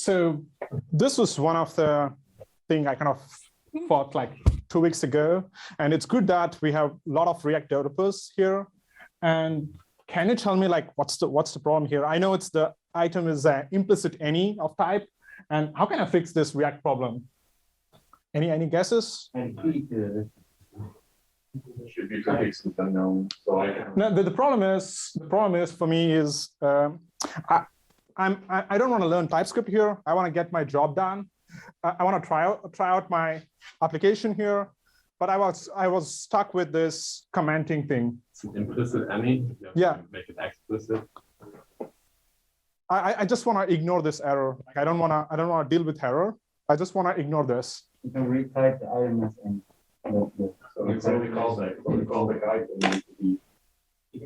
So this was one of the thing I kind of thought like 2 weeks ago, and it's good that we have a lot of React developers here. And can you tell me like what's the problem here? I know it's the item is implicit any of type, and how can I fix this React problem? Any guesses? Should be fixed with unknown. So no, the problem is for me is I don't want to learn TypeScript here. I want to get my job done. I want to try out my application here, but I was stuck with this commenting thing. It's an implicit any. Yeah. Make it explicit. I just want to ignore this error. Like I don't want to deal with error. I just want to ignore this. You can retype the IMS and So when we call the guide, it needs to be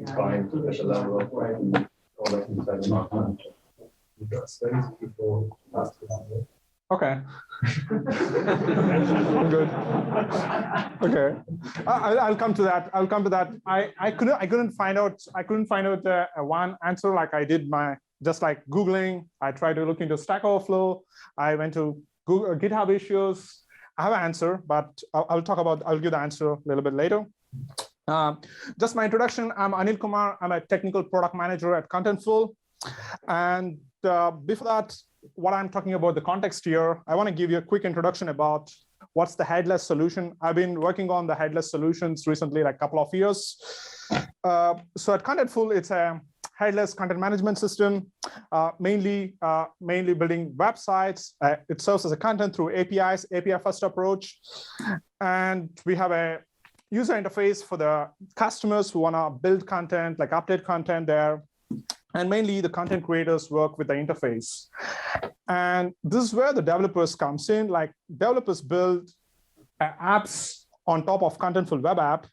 defined at the level of writing all that inside the document. Okay. Good. Okay. I'll come to that. I couldn't find out one answer like I did just like Googling. I tried to look into Stack Overflow. I went to Google GitHub issues. I have an answer, but I'll give the answer a little bit later. Just my introduction. I'm Anil Kumar. I'm a technical product manager at Contentful. And before that, what I'm talking about the context here, I want to give you a quick introduction about what's the headless solution. I've been working on the headless solutions recently, like a couple of years. So at Contentful, it's a headless content management system, mainly building websites. It serves as a content through APIs, API-first approach. And we have a user interface for the customers who want to build content, like update content there. And mainly the content creators work with the interface. And this is where the developers comes in. Like developers build apps on top of Contentful web app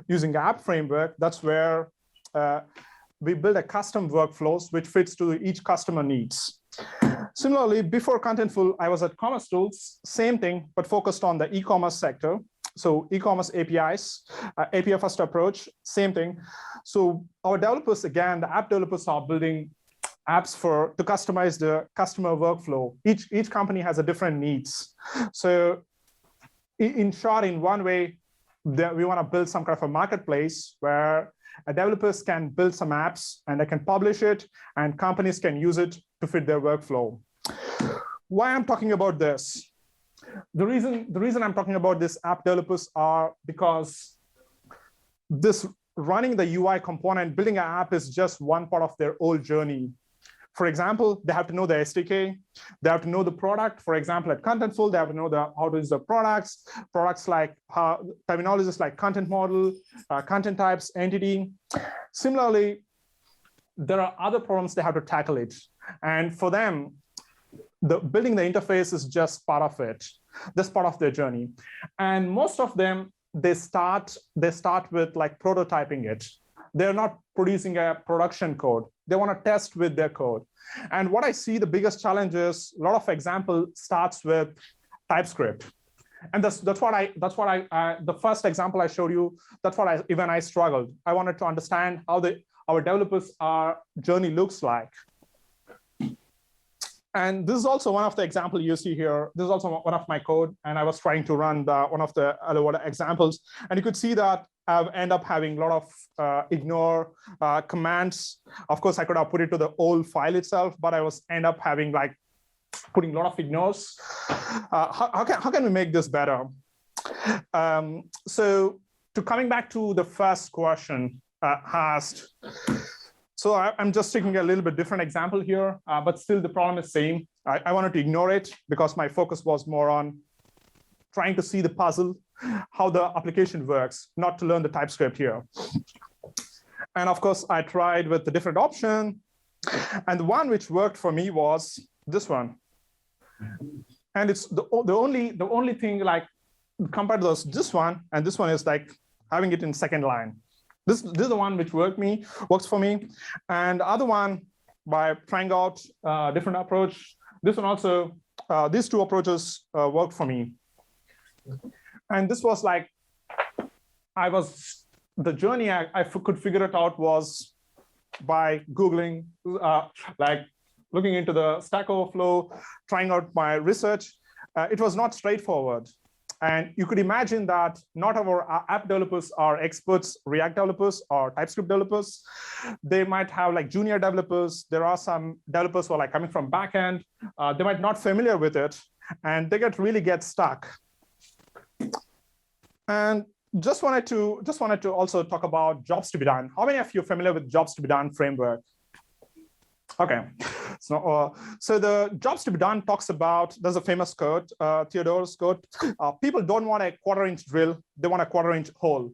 using the app framework. That's where we build a custom workflows which fits to each customer needs. Similarly, before Contentful, I was at Commerce Tools, same thing, but focused on the e-commerce sector. So e-commerce APIs, API-first approach, same thing. So our developers, again, the app developers are building apps to customize the customer workflow. Each company has a different needs. So in short, in one way, we want to build some kind of a marketplace where developers can build some apps and they can publish it and companies can use it to fit their workflow. Why I'm talking about this? The reason I'm talking about this app developers are because this running the UI component, building an app is just one part of their whole journey. For example, they have to know the SDK, they have to know the product. For example, at Contentful, they have to know how to use the products like terminologies like content model, content types, entity. Similarly, there are other problems they have to tackle it. And for them, building the interface is just part of it. That's part of their journey. And most of them, they start with like prototyping it. They're not producing a production code. They want to test with their code. And what I see the biggest challenge is a lot of example starts with TypeScript. And that's what I the first example I showed you, that's what I struggled. I wanted to understand how our developers' journey looks like. And this is also one of the examples you see here. This is also one of my code, and I was trying to run one of the other examples. And you could see that I end up having a lot of ignore commands. Of course, I could have put it to the whole file itself, but I end up having like putting a lot of ignores. How can we make this better? So coming back to the first question asked. So I'm just taking a little bit different example here, but still the problem is same. I wanted to ignore it because my focus was more on trying to see the puzzle, how the application works, not to learn the TypeScript here. And of course, I tried with the different option. And the one which worked for me was this one. And it's the only thing like compared to this one, and this one is like having it in second line. This is the one which works for me. And the other one, by trying out a different approach, this one also, these two approaches worked for me. And this was like, the journey I could figure it out was by Googling like looking into the Stack Overflow, trying out my research, it was not straightforward. And you could imagine that not our app developers are experts, React developers or TypeScript developers. They might have like junior developers. There are some developers who are like coming from backend. They might not familiar with it, and they really get stuck. And just wanted to also talk about jobs to be done. How many of you are familiar with jobs to be done framework? Okay, so the jobs to be done talks about, there's a famous quote, Theodore's quote, people don't want a quarter-inch drill, they want a quarter-inch hole.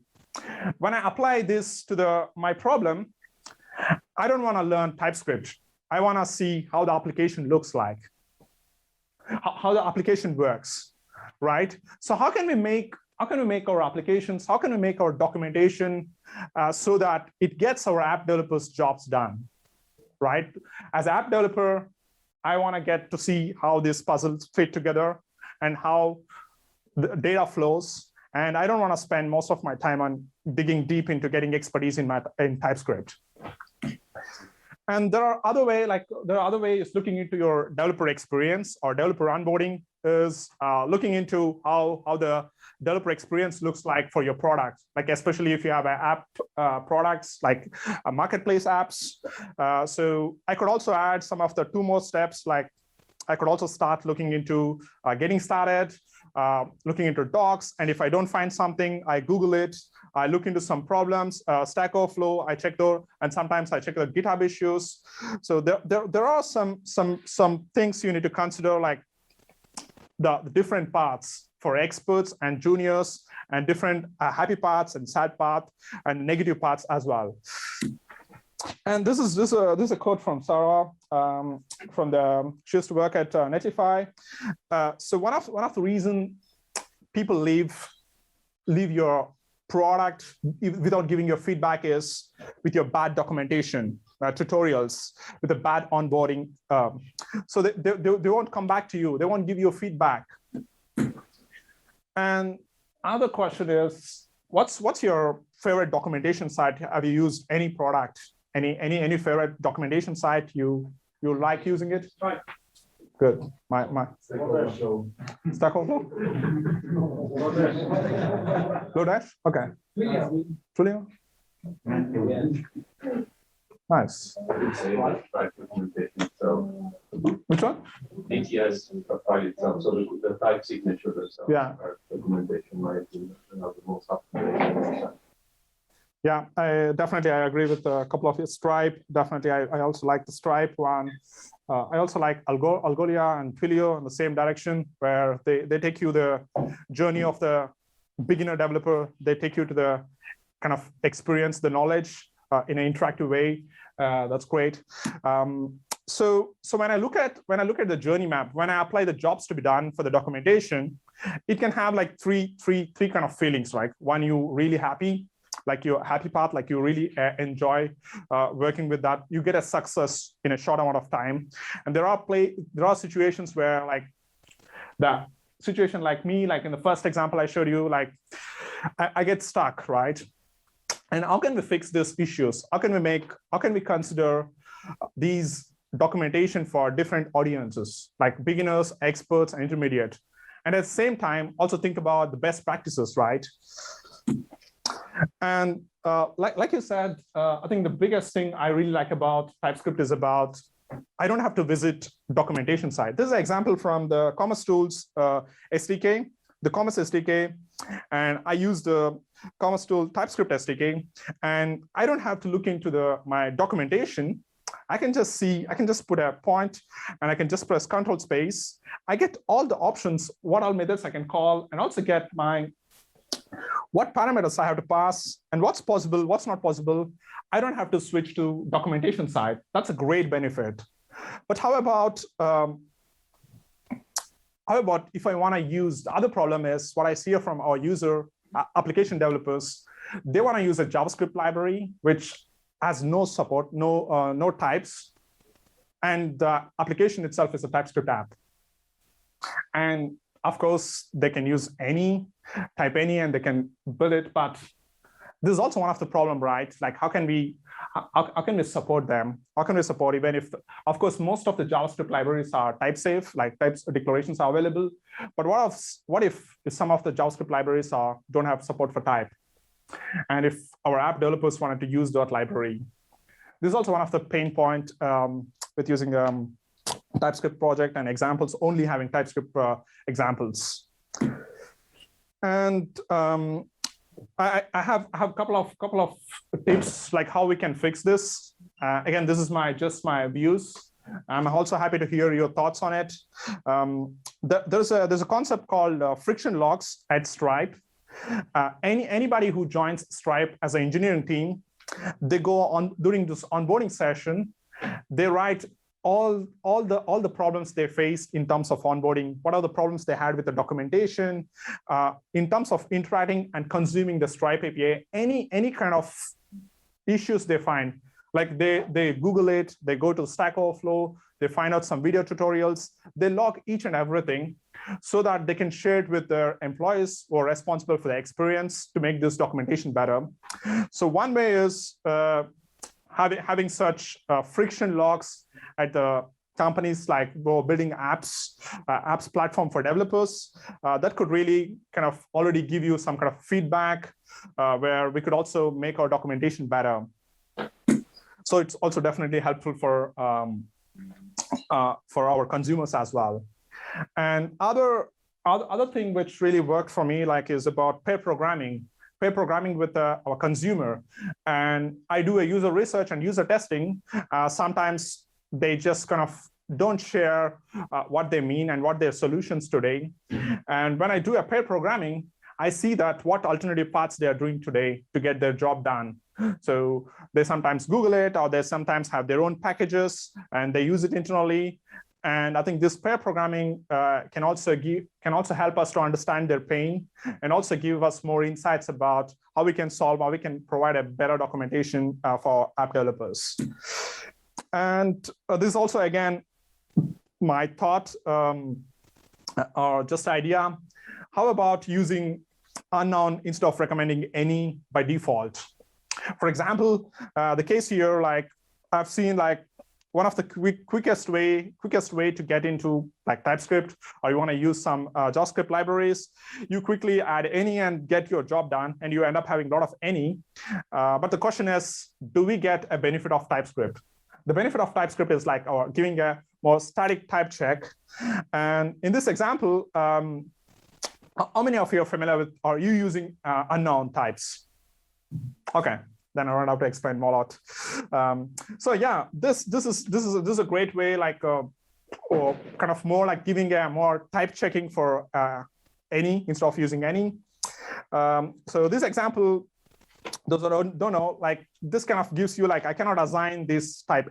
When I apply this to my problem, I don't want to learn TypeScript. I want to see how the application looks like, how the application works, right? So how can we make our applications, how can we make our documentation so that it gets our app developers' jobs done? Right? As an app developer, I want to get to see how these puzzles fit together and how the data flows. And I don't want to spend most of my time on digging deep into getting expertise in TypeScript. And there are other ways looking into your developer experience or developer onboarding is looking into how the developer experience looks like for your product, like especially if you have app products like marketplace apps. So I could also add some of the 2 more steps, like I could also start looking into getting started, looking into docs, and if I don't find something, I Google it. I look into some problems, Stack Overflow, I check those, and sometimes I check the GitHub issues. So there are some things you need to consider, like the different paths for experts and juniors, and different happy paths and sad paths and negative paths as well. And this is a quote from Sarah she used to work at Netlify. So one of the reasons people leave your product without giving your feedback is with your bad documentation, tutorials, with a bad onboarding. So they won't come back to you. They won't give you feedback. And another question is, what's your favorite documentation site? Have you used any product? Any favorite documentation site you like using it? Right. Good. My Stack Overflow? Lodash? Okay. Twilio? Nice. Which one? ATS file itself, so the type signature itself. Yeah. Documentation might be the most up-to-date. Yeah, I agree with a couple of your Stripe. Definitely, I also like the Stripe one. I also like Algolia and Twilio in the same direction, where they take you the journey of the beginner developer. They take you to the kind of experience, the knowledge in an interactive way. That's great. So when I look at the journey map, when I apply the jobs to be done for the documentation, it can have like three kind of feelings, right? One, you really happy, like your happy path, like you really enjoy working with that. You get a success in a short amount of time. And there are situations where, like the situation like me, like in the first example I showed you, like I get stuck, right? And how can we fix these issues? How can we consider these documentation for different audiences, like beginners, experts, and intermediate? And at the same time, also think about the best practices, right? And like you said, I think the biggest thing I really like about TypeScript is about I don't have to visit documentation site. This is an example from the Commerce Tools SDK, the Commerce SDK, and I use the Commerce Tool TypeScript SDK, and I don't have to look into my documentation. I can just put a point, and I can just press Control space. I get all the options, what all methods I can call, and also get what parameters I have to pass, and what's possible, what's not possible. I don't have to switch to documentation side. That's a great benefit. But how about if I want to use, the other problem is what I see from our user application developers, they want to use a JavaScript library, which has no support, no types, and the application itself is a TypeScript app. And of course, they can use type any, and they can build it, but this is also one of the problem, right? Like how can we support them? How can we support even if, of course, most of the JavaScript libraries are type safe, like types declarations are available. But what if some of the JavaScript libraries don't have support for type? And if our app developers wanted to use that library, this is also one of the pain point with using TypeScript project and examples only having TypeScript examples. And I have a couple of tips like how we can fix this. Again, this is just my views. I'm also happy to hear your thoughts on it. There's a concept called friction logs at Stripe. Anybody who joins Stripe as an engineering team, they go on during this onboarding session, they write all the problems they faced in terms of onboarding, what are the problems they had with the documentation, in terms of interacting and consuming the Stripe API, any kind of issues they find. Like they Google it, they go to Stack Overflow, they find out some video tutorials, they log each and everything so that they can share it with their employees who are responsible for the experience to make this documentation better. So one way is having such friction logs at the companies like building apps platform for developers that could really kind of already give you some kind of feedback where we could also make our documentation better. So it's also definitely helpful for our consumers as well. And other thing which really worked for me is about pair programming with our consumer. And I do a user research and user testing. Sometimes they just kind of don't share what they mean and what their solutions today. And when I do a pair programming, I see that what alternative paths they are doing today to get their job done. So they sometimes Google it, or they sometimes have their own packages and they use it internally. And I think this pair programming can also help us to understand their pain and also give us more insights about how we can provide a better documentation for app developers. And this is also, again, my thought or just idea. How about using unknown instead of recommending any by default? For example, the case here, I've seen one of the quickest way to get into TypeScript, or you want to use some JavaScript libraries, you quickly add any and get your job done, and you end up having a lot of any. But the question is, do we get a benefit of TypeScript? The benefit of TypeScript is giving a more static type check. And in this example, how many of you are familiar with, are you using unknown types? Okay, then I don't have to explain more lot. So yeah, this is a great way, or kind of more like giving a more type checking for any instead of using any. So this example, those who don't know, this kind of gives you I cannot assign this type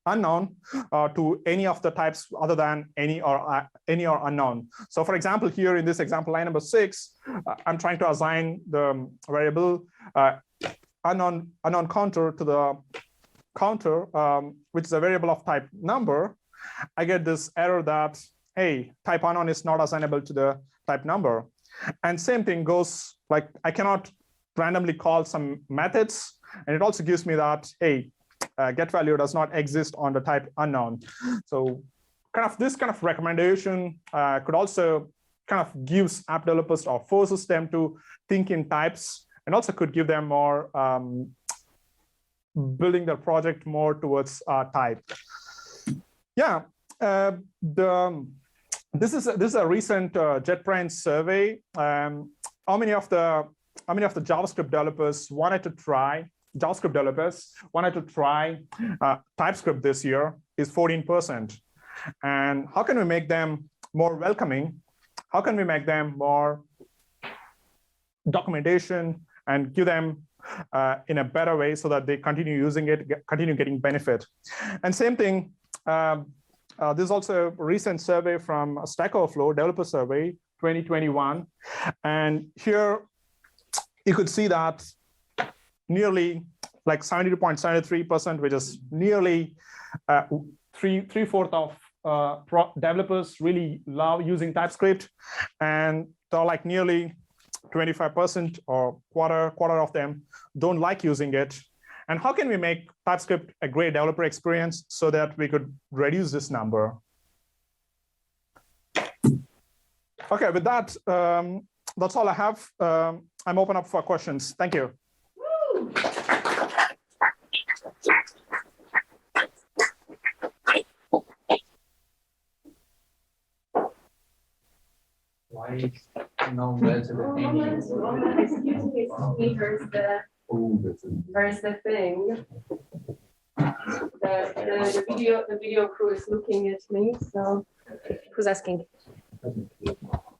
unknown to any of the types other than any or unknown. So for example, here in this example, line number 6, I'm trying to assign the variable unknown counter to the counter, which is a variable of type number. I get this error that, hey, type unknown is not assignable to the type number. And same thing goes, I cannot randomly call some methods, and it also gives me that, hey, get value does not exist on the type unknown. So this kind of recommendation could also kind of gives app developers or forces them to think in types, and also could give them more building their project more towards type. Yeah, this is a recent JetBrains survey. How many of the JavaScript developers wanted to try TypeScript this year is 14%. And how can we make them more welcoming? How can we make them more documentation and give them in a better way so that they continue using it, continue getting benefit? And same thing, this is also a recent survey from Stack Overflow, developer survey 2021. And here, you could see that nearly 72.73%, which is nearly three-fourths of developers really love using TypeScript, and there are nearly 25% or quarter of them don't like using it. And how can we make TypeScript a great developer experience so that we could reduce this number? Okay, with that, that's all I have. I'm open up for questions. Thank you. Why is no better than any? Excuse me, there's the thing. The video crew is looking at me, so who's asking?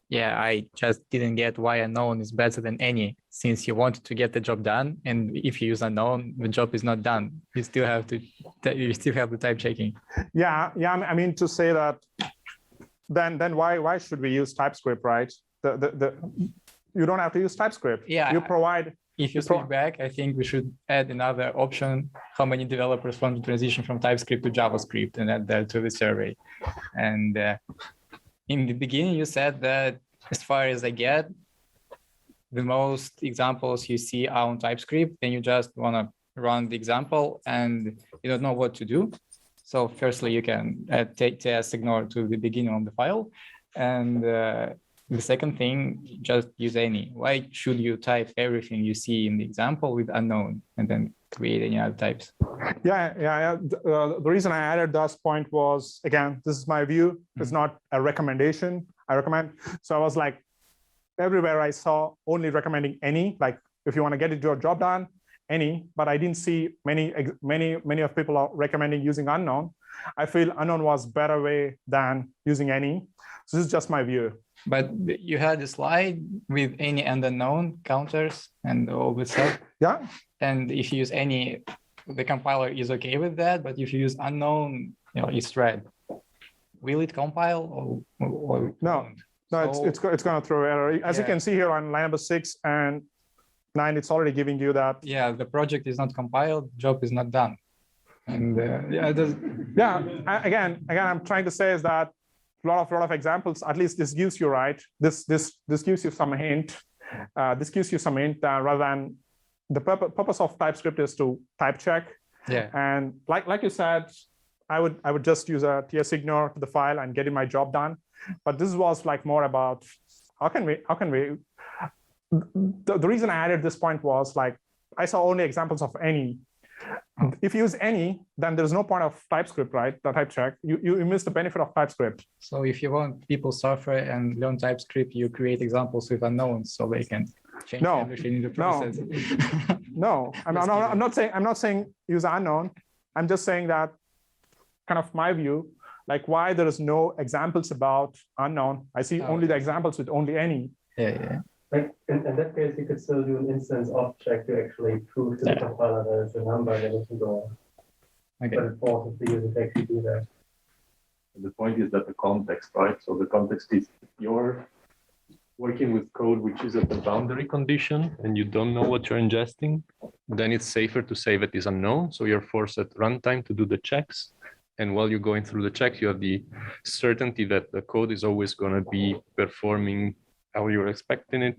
Yeah, I just didn't get why unknown is better than any, since you wanted to get the job done, and if you use unknown, the job is not done. You still have the type checking. Yeah. I mean to say that. Then why should we use TypeScript, right? You don't have to use TypeScript. Yeah. You provide. If you switch back, I think we should add another option: how many developers want to transition from TypeScript to JavaScript, and add that to the survey. And in the beginning, you said that, as far as I get, the most examples you see are on TypeScript, and you just want to run the example and you don't know what to do. So firstly, you can add ts-ignore to the beginning of the file. And the second thing, just use any. Why should you type everything you see in the example with unknown and then create any other types? Yeah. The reason I added this point was, again, this is my view. It's not a recommendation. I recommend. So I was like, everywhere I saw only recommending any, like if you want to get your job done, any, but I didn't see many of people are recommending using unknown. I feel unknown was better way than using any. So this is just my view. But you had a slide with any and unknown counters and all this stuff. Yeah. And if you use any, the compiler is okay with that. But if you use unknown, it's red. Will it compile or no? No, so, it's going to throw error. As you can see here on line number 6 and 9, it's already giving you that. Yeah, the project is not compiled, job is not done. And again, I'm trying to say is that a lot of examples, at least this gives you, right? This gives you some hint. This gives you some hint rather than the purpose of TypeScript is to type check. Yeah. And like you said, I would just use a ts-ignore to the file and getting my job done. But this was like more about how can we the reason I added this point was like I saw only examples of any. If you use any, then there's no point of TypeScript, right? The type check. You miss the benefit of TypeScript. So if you want people suffer and learn TypeScript, you create examples with unknowns so they can change everything in the process. No. I'm not saying use unknown. I'm just saying that kind of my view, like why there is no examples about unknown. I see only the examples with only any. Yeah. Like in that case, you could still do an instance of check to actually prove to the compiler that it's a number that it can go on. Okay. But it forces the user to actually do that. The point is that the context, right? So the context is you're working with code which is at the boundary condition and you don't know what you're ingesting. Then it's safer to say that is unknown. So you're forced at runtime to do the checks. And while you're going through the checks, you have the certainty that the code is always going to be performing how you're expecting it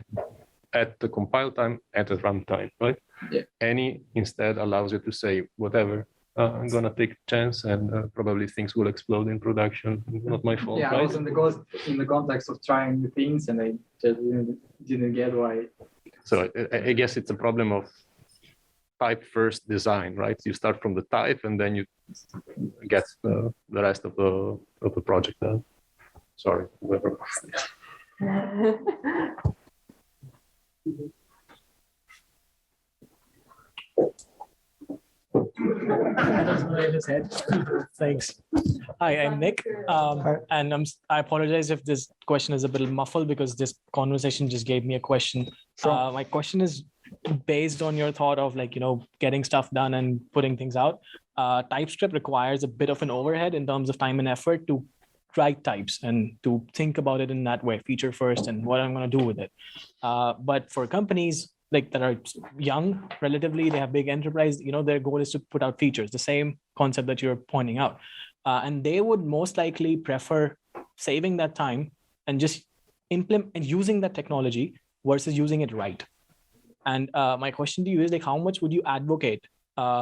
at the compile time, at the runtime, right? Yeah. Any instead allows you to say whatever. I'm gonna take a chance, and probably things will explode in production. Not my fault. Yeah, right? I was in the context of trying new things, and I just didn't get why. So I guess it's a problem of type first design, right? You start from the type, and then you get the rest of the project done. Sorry, whoever. Thanks. Hi, I'm Nick, and I apologize if this question is a bit muffled because this conversation just gave me a question. Sure. My question is based on your thought of getting stuff done and putting things out. TypeScript requires a bit of an overhead in terms of time and effort to write types and to think about it in that way, feature first and what I'm going to do with it. But for companies that are young, relatively, they have big enterprise, their goal is to put out features, the same concept that you're pointing out. And they would most likely prefer saving that time and just implement and using that technology versus using it right. And my question to you is like, how much would you advocate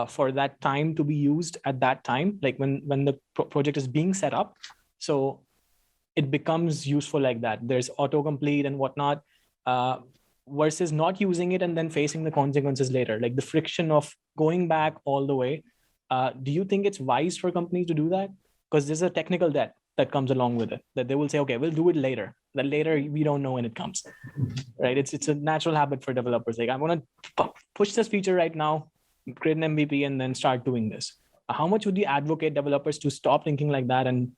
for that time to be used at that time, like when the project is being set up, so it becomes useful like that? There's autocomplete and whatnot, versus not using it and then facing the consequences later, like the friction of going back all the way. Do you think it's wise for companies to do that? Because there's a technical debt that comes along with it, that they will say, okay, we'll do it later. That later, we don't know when it comes, right? It's a natural habit for developers. Like, I want to push this feature right now, create an MVP, and then start doing this. How much would you advocate developers to stop thinking like that and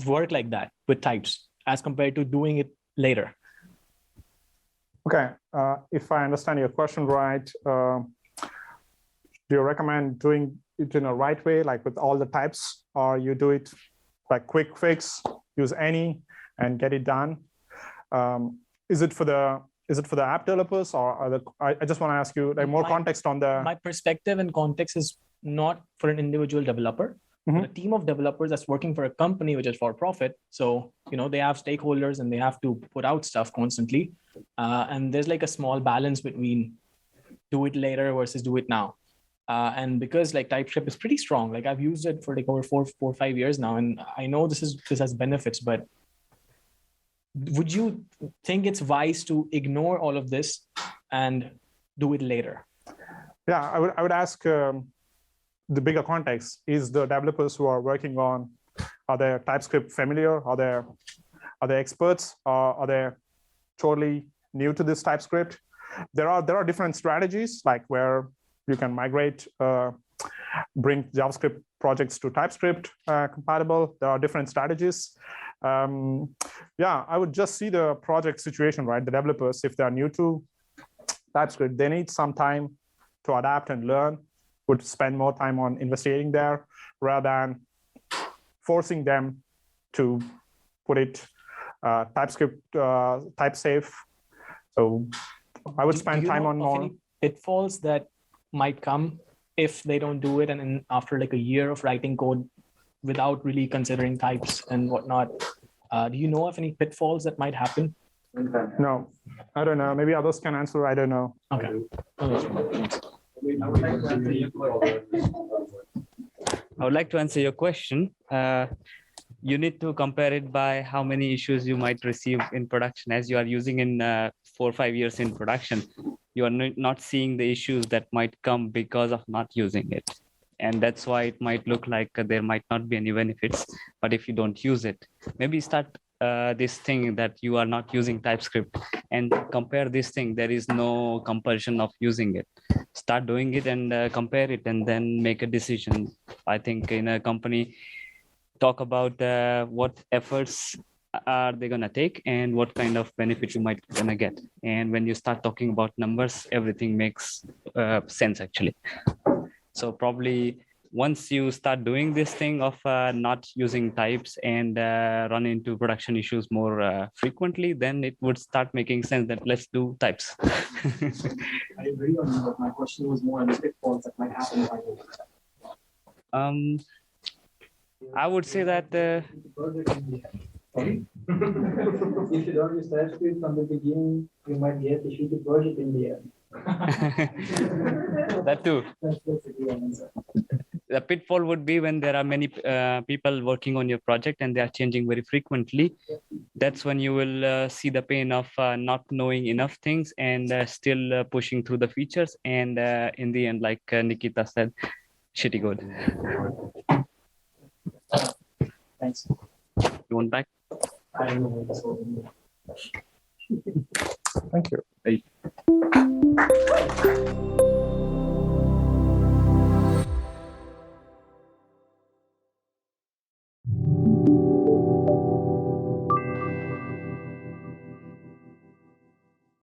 work like that with types as compared to doing it later? Okay, if I understand your question right, do you recommend doing it in a right way, like with all the types, or you do it like quick fix, use any and get it done? Is it for the app developers, or I just want to ask you like more context on the. My perspective and context is not for an individual developer. A team of developers that's working for a company which is for profit. So, they have stakeholders and they have to put out stuff constantly. And there's like a small balance between do it later versus do it now. And because like TypeScript is pretty strong, like I've used it for like over 4 or 5 years now, and I know this has benefits, but would you think it's wise to ignore all of this and do it later? Yeah, I would ask the bigger context. Is the developers who are working on, are they TypeScript familiar? Are they experts? Are they totally new to this TypeScript? There are different strategies, like where you can migrate, bring JavaScript projects to TypeScript compatible. There are different strategies. Yeah, I would just see the project situation, right? The developers, if they are new to TypeScript, they need some time to adapt and learn, would spend more time on investigating there rather than forcing them to put it TypeScript type safe. So I would spend time on more. Any pitfalls that might come if they don't do it, and then after like a year of writing code without really considering types and whatnot, do you know of any pitfalls that might happen? No, I don't know. Maybe others can answer. I don't know. Okay. I would like to answer your question. You need to compare it by how many issues you might receive in production. As you are using in 4 or 5 years in production, you are not seeing the issues that might come because of not using it. And that's why it might look like there might not be any benefits. But if you don't use it, maybe start this thing that you are not using TypeScript and compare this thing. There is no compulsion of using it. Start doing it and compare it, and then make a decision. I think in a company, talk about what efforts are they gonna take and what kind of benefit you might gonna get. And when you start talking about numbers, everything makes sense actually. So probably once you start doing this thing of not using types and run into production issues more frequently, then it would start making sense that let's do types. I agree on you, but my question was more on the pitfalls that might happen. I would say that If you don't use TypeScript from the beginning, you might get to shoot the project in the end. that too. That's a good answer. The pitfall would be when there are many people working on your project and they are changing very frequently. That's when you will see the pain of not knowing enough things and still pushing through the features. And in the end, like Nikita said, shitty code. Thanks. You want back? I don't know. Thank you.